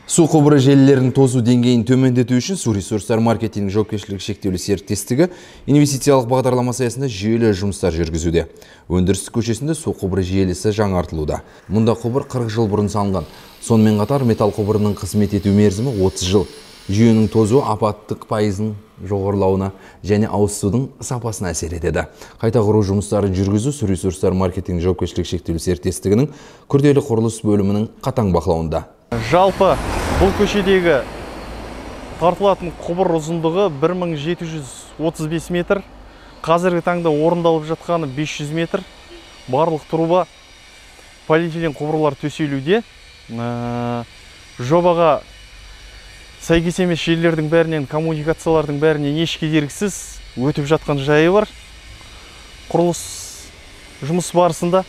Су құбыры желілерінің тозу деңгейін төмендету үшін Су ресурстар маркетинг жауапкершілігі шектеулі серіктестігі инвестициялық бағдарлама аясында жүйелі жұмыстар жүргізуде. Өндірістік көшесінде су құбыры желісі жаңартылуда. Мұнда құбыр 40 жыл бұрын салынған. Сонымен қатар металл құбырының қызмет ету мерзімі 30 жыл. Жүйенің тозуы апаттық пайызын жоғарылауына және ауыз судың сапасына әсер етеді. Қайта құру жұмыстарын жүргізу Су ресурстар маркетинг жауапкершілігі шектеулі серіктестігінің күрделі құрылыс бөлімінің қатаң бақылауында. Жалпы бұл көшедегі тартылатын құбыр ұзындығы 1735 метр. Қазіргі таңда орындалып жатқаны 500 метр. Барлық труба полиэтилен құбырлар төселуде. Жобаға сәйкес емес желілердің бәрінен, коммуникациялардың бәрінен еш кедергісіз өтіп жатқан жайы бар. Құрылыс жұмыс барысында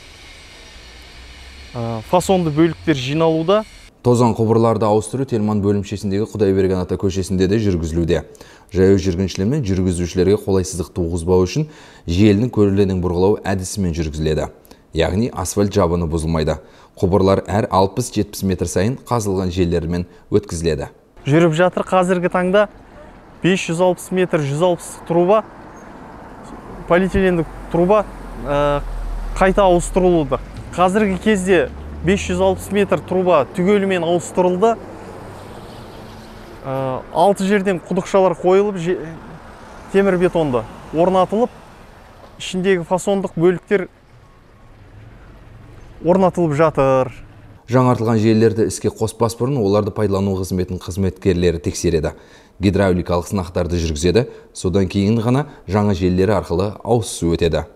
фасонды бөліктер жиналуда. Тозған құбырларды ауыстыру Телман бөлімшесіндегі Құдайберген ата көшесінде де жүргізілуде. Жаяу жүргіншілер мен жүргізушілерге қолайсыздық туғызбау үшін желінің көрілердің бұрғылау әдісімен жүргізіледі. Яғни асфальт жабыны бұзылмайды. Құбырлар әр 60-70 метр сайын қазылған желілермен өткізіледі. Жүріп жатыр. Қазіргі таңда 560 метр 160 труба, полиэтилендік труба қайта ауыстырылуда. Қазіргі кезде 560 метр труба түгелімен ауыстырылды. 6 жерден құдықшалар қойылып, темір бетонды орнатылып, ішіндегі фасондық бөліктер орнатылып жатыр. Жаңартылған желілерді іске қоспас бұрын оларды пайдалану қызметінің қызметкерлері тексереді. Гидравликалық сынақтарды жүргізеді. Содан кейін ғана жаңа желілері арқылы ауыз су өтеді.